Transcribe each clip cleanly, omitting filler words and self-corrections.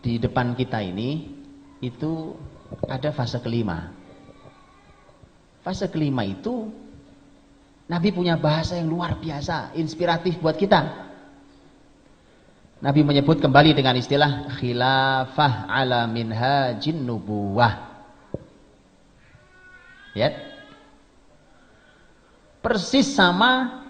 di depan kita ini itu ada fase kelima. Fase kelima itu Nabi punya bahasa yang luar biasa, inspiratif buat kita. Nabi menyebut kembali dengan istilah khilafah ala minhajin nubuwah. Ya. Persis sama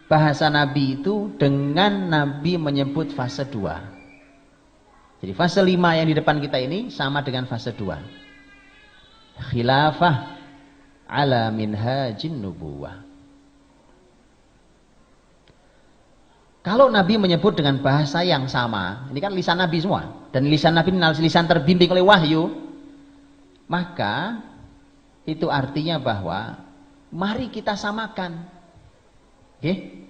bahasa Nabi itu dengan Nabi menyebut fase 2. Jadi fase 5 yang di depan kita ini sama dengan fase 2. Khilafah ala minhajin nubuwah. Kalau Nabi menyebut dengan bahasa yang sama, ini kan lisan Nabi semua, dan lisan Nabi lisan terbimbing oleh wahyu, maka itu artinya bahwa mari kita samakan. Oke?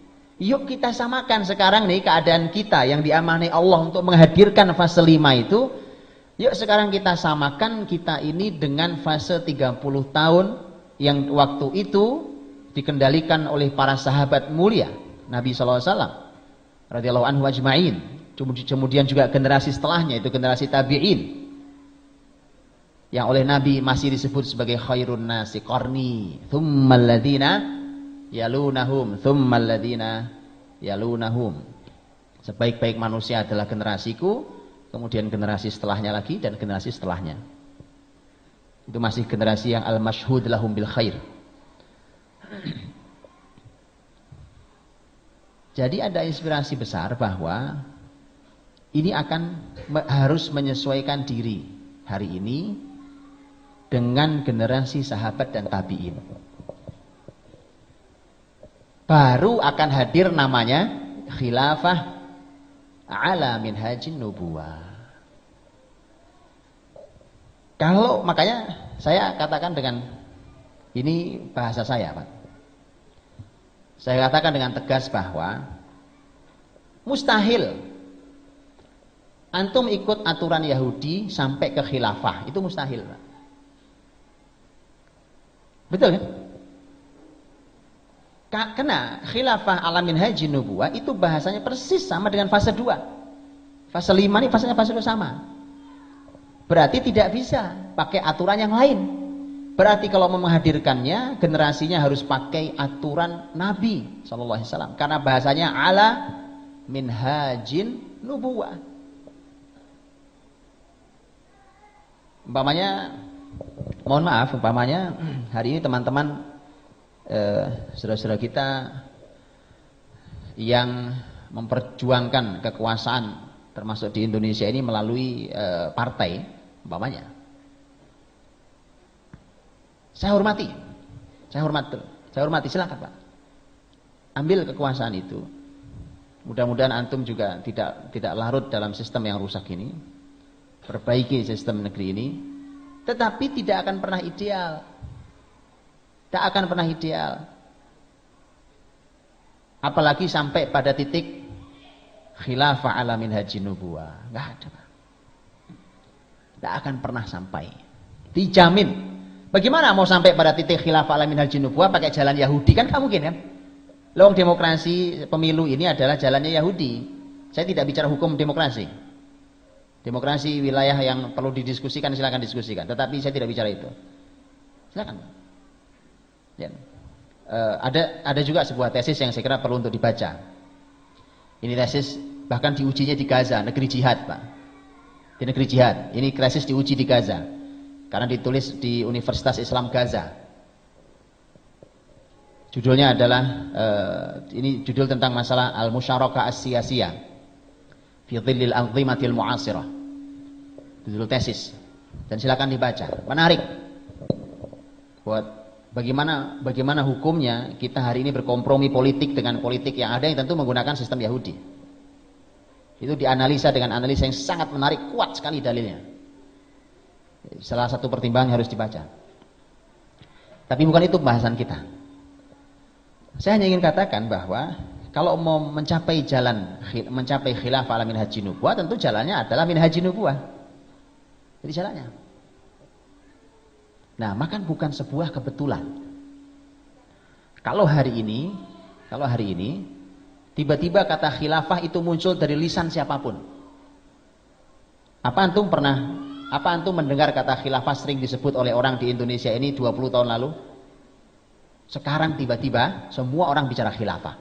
Yuk kita samakan sekarang nih keadaan kita yang diamanai Allah untuk menghadirkan fase 5 itu. Yuk sekarang kita samakan kita ini dengan fase 30 tahun yang waktu itu dikendalikan oleh para sahabat mulia Nabi SAW radhiyallahu anhu ajma'in. Kemudian juga generasi setelahnya itu generasi tabi'in yang oleh Nabi masih disebut sebagai khairun nasi qarni thummal ladina yalunahum thummal ladina yalunahum. Sebaik-baik manusia adalah generasiku, kemudian generasi setelahnya lagi dan generasi setelahnya. Itu masih generasi yang al-masyhud lahum bil khair. Jadi ada inspirasi besar bahwa ini harus menyesuaikan diri hari ini dengan generasi sahabat dan tabi'in. Baru akan hadir namanya khilafah ala minhajin nubuwah. Kalau makanya saya katakan dengan ini bahasa saya, Pak. Saya katakan dengan tegas bahwa mustahil antum ikut aturan Yahudi sampai ke khilafah, itu mustahil, Pak. Betul kan? Karena khilafah ala minhajin nubuwah itu bahasanya persis sama dengan fase 2. Fase 5 ini fasenya fase 2 sama. Berarti tidak bisa pakai aturan yang lain. Berarti kalau mau menghadirkannya, generasinya harus pakai aturan Nabi sallallahu alaihi wasallam karena bahasanya ala minhajin nubuwah. Umpamanya, mohon maaf, umpamanya hari ini teman-teman saudara-saudara kita yang memperjuangkan kekuasaan termasuk di Indonesia ini melalui partai, umpamanya. Saya hormati, silakan Pak. Ambil kekuasaan itu. Mudah-mudahan antum juga tidak larut dalam sistem yang rusak ini. Perbaiki sistem negeri ini. Tetapi tidak akan pernah ideal. Tak akan pernah ideal. Apalagi sampai pada titik khilafah ala minhajin nubuwah. Enggak ada, Pak. Tak akan pernah sampai. Dijamin. Bagaimana mau sampai pada titik khilafah ala minhajin nubuwah pakai jalan Yahudi? Kan nggak mungkin kan? Lowong demokrasi pemilu ini adalah jalannya Yahudi. Saya tidak bicara hukum demokrasi. Demokrasi wilayah yang perlu didiskusikan silakan diskusikan. Tetapi saya tidak bicara itu. Silakan. Ya. Ada juga sebuah tesis yang saya kira perlu untuk dibaca. Ini tesis bahkan diujinya di Gaza, negeri jihad, Pak. Di negeri jihad. Ini tesis diuji di Gaza. Karena ditulis di Universitas Islam Gaza. Judulnya adalah ini judul tentang masalah al-musyarakah as-siyasiyah fi dhillil anzimatil mu'asirah. Judul tesis. Dan silakan dibaca. Menarik. Buat bagaimana hukumnya kita hari ini berkompromi politik dengan politik yang ada yang tentu menggunakan sistem Yahudi. Itu dianalisa dengan analisa yang sangat menarik, kuat sekali dalilnya. Salah satu pertimbangan harus dibaca. Tapi bukan itu pembahasan kita. Saya hanya ingin katakan bahwa kalau mau mencapai khilafah ala minhajin nubuwah, tentu jalannya adalah minhajin nubuwah. Jadi jalannya. Nah, maka bukan sebuah kebetulan. Kalau hari ini tiba-tiba kata khilafah itu muncul dari lisan siapapun. Apa antum mendengar kata khilafah sering disebut oleh orang di Indonesia ini 20 tahun lalu? Sekarang tiba-tiba semua orang bicara khilafah.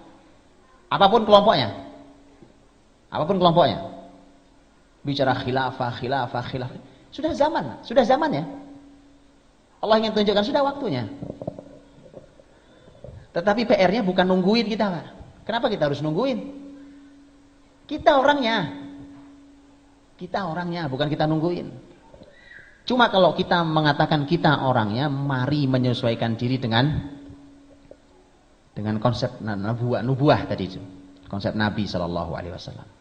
Apapun kelompoknya. Apapun kelompoknya. Bicara khilafah. Sudah zamannya. Allah ingin tunjukkan sudah waktunya. Tetapi PR-nya bukan nungguin kita, Pak. Kenapa kita harus nungguin? Kita orangnya, bukan kita nungguin. Cuma kalau kita mengatakan kita orangnya, mari menyesuaikan diri dengan konsep nubuah tadi itu. Konsep Nabi SAW.